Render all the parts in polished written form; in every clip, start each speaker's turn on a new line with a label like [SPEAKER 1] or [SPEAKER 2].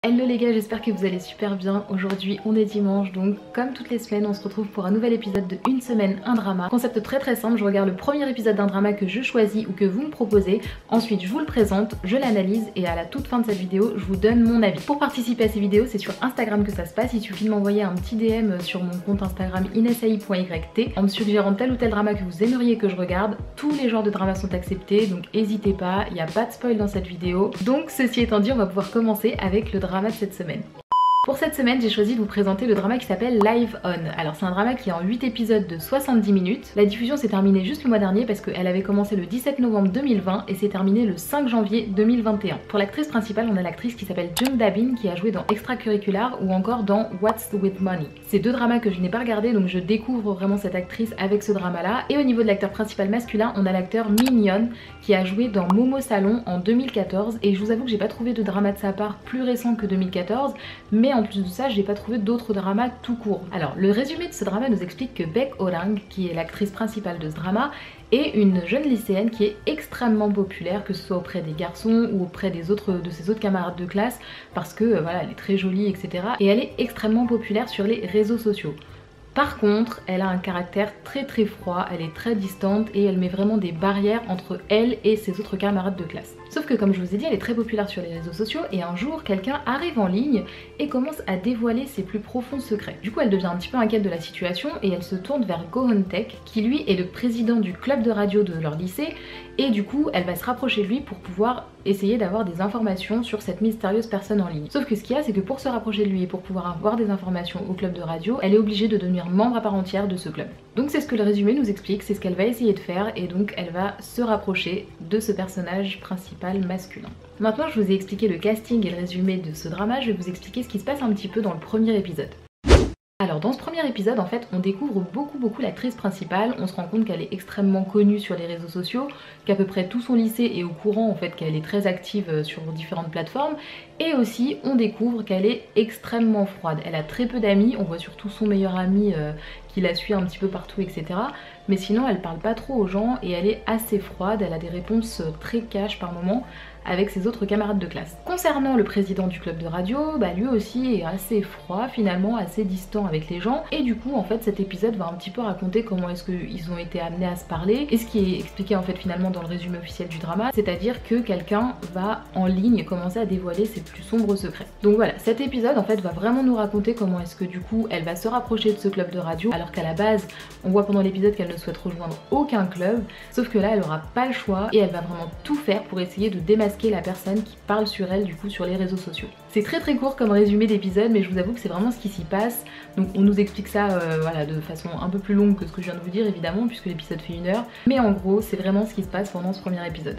[SPEAKER 1] Hello les gars, j'espère que vous allez super bien. Aujourd'hui on est dimanche, donc comme toutes les semaines on se retrouve pour un nouvel épisode de Une semaine un drama. Concept très simple, je regarde le premier épisode d'un drama que je choisis ou que vous me proposez. Ensuite je vous le présente, je l'analyse et à la toute fin de cette vidéo je vous donne mon avis. Pour participer à ces vidéos c'est sur Instagram que ça se passe, il suffit de m'envoyer un petit DM sur mon compte Instagram inessai.yt en me suggérant tel ou tel drama que vous aimeriez que je regarde. Tous les genres de dramas sont acceptés, donc n'hésitez pas, il n'y a pas de spoil dans cette vidéo. Donc ceci étant dit, on va pouvoir commencer avec le drama de cette semaine. Pour cette semaine, j'ai choisi de vous présenter le drama qui s'appelle Live On. Alors c'est un drama qui est en 8 épisodes de 70 minutes. La diffusion s'est terminée juste le mois dernier parce qu'elle avait commencé le 17 novembre 2020 et s'est terminée le 5 janvier 2021. Pour l'actrice principale, on a l'actrice qui s'appelle Jung Da-bin qui a joué dans Extracurricular ou encore dans What's with Money. C'est deux dramas que je n'ai pas regardés, donc je découvre vraiment cette actrice avec ce drama là. Et au niveau de l'acteur principal masculin, on a l'acteur Min qui a joué dans Momo Salon en 2014 et je vous avoue que j'ai pas trouvé de drama de sa part plus récent que 2014, mais en plus de ça, j'ai pas trouvé d'autres dramas tout court. Alors, le résumé de ce drama nous explique que Baek Oh-rang, qui est l'actrice principale de ce drama, est une jeune lycéenne qui est extrêmement populaire, que ce soit auprès des garçons ou auprès de ses autres camarades de classe, parce que voilà, elle est très jolie, etc. Et elle est extrêmement populaire sur les réseaux sociaux. Par contre, elle a un caractère très froid, elle est très distante et elle met vraiment des barrières entre elle et ses autres camarades de classe. Sauf que comme je vous ai dit, elle est très populaire sur les réseaux sociaux et un jour, quelqu'un arrive en ligne et commence à dévoiler ses plus profonds secrets. Du coup, elle devient un petit peu inquiète de la situation et elle se tourne vers Go Tech, qui lui est le président du club de radio de leur lycée, et du coup, elle va se rapprocher de lui pour pouvoir essayer d'avoir des informations sur cette mystérieuse personne en ligne. Sauf que ce qu'il y a, c'est que pour se rapprocher de lui et pour pouvoir avoir des informations au club de radio, elle est obligée de devenir membre à part entière de ce club. Donc c'est ce que le résumé nous explique, c'est ce qu'elle va essayer de faire et donc elle va se rapprocher de ce personnage principal masculin. Maintenant je vous ai expliqué le casting et le résumé de ce drama, je vais vous expliquer ce qui se passe un petit peu dans le premier épisode. Alors dans ce premier épisode en fait on découvre beaucoup l'actrice principale, on se rend compte qu'elle est extrêmement connue sur les réseaux sociaux, qu'à peu près tout son lycée est au courant en fait qu'elle est très active sur différentes plateformes, et aussi on découvre qu'elle est extrêmement froide. Elle a très peu d'amis, on voit surtout son meilleur ami qui la suit un petit peu partout, etc. Mais sinon elle parle pas trop aux gens et elle est assez froide, elle a des réponses très cash par moment avec ses autres camarades de classe. Concernant le président du club de radio, lui aussi est assez froid finalement, assez distant avec les gens, et du coup en fait cet épisode va un petit peu raconter comment est-ce qu'ils ont été amenés à se parler, et ce qui est expliqué en fait finalement dans le résumé officiel du drama, c'est-à-dire que quelqu'un va en ligne commencer à dévoiler ses plus sombres secrets. Donc voilà, cet épisode en fait va vraiment nous raconter comment est-ce que du coup elle va se rapprocher de ce club de radio, alors qu'à la base on voit pendant l'épisode qu'elle ne souhaite rejoindre aucun club, sauf que là elle aura pas le choix et elle va vraiment tout faire pour essayer de démasquer la personne qui parle sur elle du coup sur les réseaux sociaux. C'est très court comme résumé d'épisode, mais je vous avoue que c'est vraiment ce qui s'y passe. Donc on nous explique ça voilà, de façon un peu plus longue que ce que je viens de vous dire évidemment, puisque l'épisode fait 1 heure, mais en gros c'est vraiment ce qui se passe pendant ce premier épisode.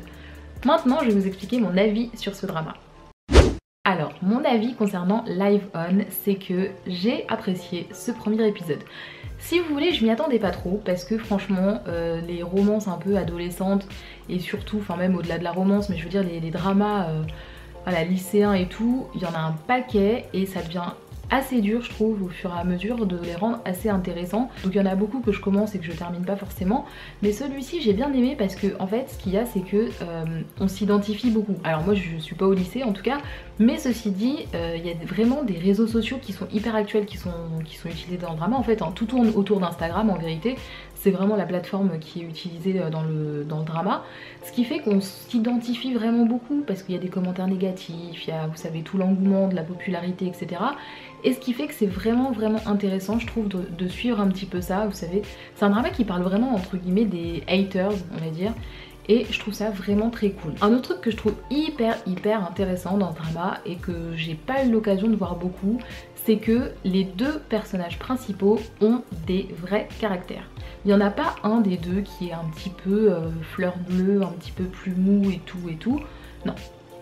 [SPEAKER 1] Maintenant je vais vous expliquer mon avis sur ce drama. Alors, mon avis concernant Live On, c'est que j'ai apprécié ce premier épisode. Si vous voulez, je m'y attendais pas trop parce que franchement, les romances un peu adolescentes et surtout, enfin même au-delà de la romance, mais je veux dire les dramas voilà, lycéens et tout, il y en a un paquet et ça devient assez dur je trouve au fur et à mesure de les rendre assez intéressants. Donc il y en a beaucoup que je commence et que je termine pas forcément, mais celui-ci j'ai bien aimé parce que en fait ce qu'il y a c'est que on s'identifie beaucoup. Alors moi je suis pas au lycée en tout cas, mais ceci dit il y a vraiment des réseaux sociaux qui sont hyper actuels, qui sont utilisés dans le drama en fait, hein. Tout tourne autour d'Instagram en vérité, c'est vraiment la plateforme qui est utilisée dans le drama, ce qui fait qu'on s'identifie vraiment beaucoup parce qu'il y a des commentaires négatifs, il y a vous savez tout l'engouement de la popularité, etc. Et ce qui fait que c'est vraiment intéressant je trouve de suivre un petit peu ça, vous savez. C'est un drama qui parle vraiment entre guillemets des haters on va dire, et je trouve ça vraiment très cool. Un autre truc que je trouve hyper intéressant dans ce drama et que j'ai pas eu l'occasion de voir beaucoup, c'est que les deux personnages principaux ont des vrais caractères. Il n'y en a pas un des deux qui est un petit peu fleur bleue, un petit peu plus mou et tout, non.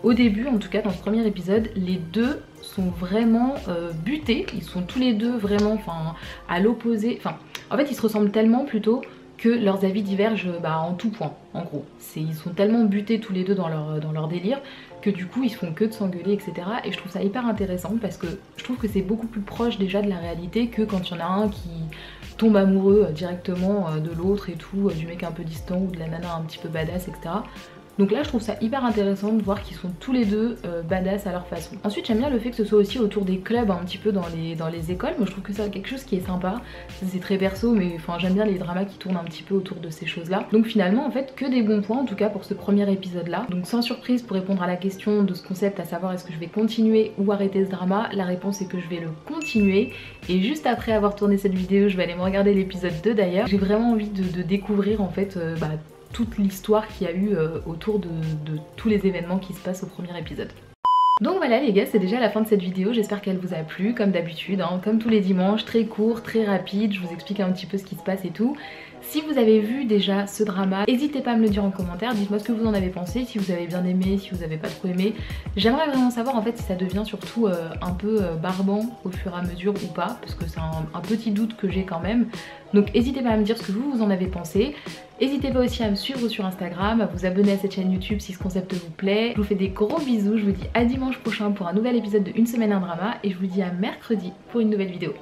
[SPEAKER 1] Au début, en tout cas dans ce premier épisode, les deux sont vraiment butés, ils sont tous les deux vraiment à l'opposé, en fait ils se ressemblent tellement plutôt que leurs avis divergent en tout point, en gros. Ils sont tellement butés tous les deux dans leur délire que du coup ils se font que de s'engueuler, etc. Et je trouve ça hyper intéressant parce que je trouve que c'est beaucoup plus proche déjà de la réalité que quand il y en a un qui tombe amoureux directement de l'autre et tout, du mec un peu distant ou de la nana un petit peu badass, etc. Donc là je trouve ça hyper intéressant de voir qu'ils sont tous les deux badass à leur façon. Ensuite j'aime bien le fait que ce soit aussi autour des clubs un petit peu dans les écoles. Moi je trouve que c'est quelque chose qui est sympa. C'est très perso mais enfin j'aime bien les dramas qui tournent un petit peu autour de ces choses là. Donc finalement en fait que des bons points en tout cas pour ce premier épisode là. Donc sans surprise, pour répondre à la question de ce concept, à savoir est-ce que je vais continuer ou arrêter ce drama, la réponse est que je vais le continuer. Et juste après avoir tourné cette vidéo je vais aller me regarder l'épisode 2 d'ailleurs. J'ai vraiment envie de découvrir en fait toute l'histoire qu'il y a eu autour de tous les événements qui se passent au premier épisode. Donc voilà les gars, c'est déjà la fin de cette vidéo, j'espère qu'elle vous a plu, comme d'habitude, hein, comme tous les dimanches, très court, très rapide, je vous explique un petit peu ce qui se passe et tout. Si vous avez vu déjà ce drama, n'hésitez pas à me le dire en commentaire, dites-moi ce que vous en avez pensé, si vous avez bien aimé, si vous avez pas trop aimé. J'aimerais vraiment savoir en fait si ça devient surtout un peu barbant au fur et à mesure ou pas, parce que c'est un petit doute que j'ai quand même. Donc n'hésitez pas à me dire ce que vous en avez pensé. N'hésitez pas aussi à me suivre sur Instagram, à vous abonner à cette chaîne YouTube si ce concept vous plaît. Je vous fais des gros bisous, je vous dis à dimanche prochain pour un nouvel épisode de Une semaine un drama et je vous dis à mercredi pour une nouvelle vidéo.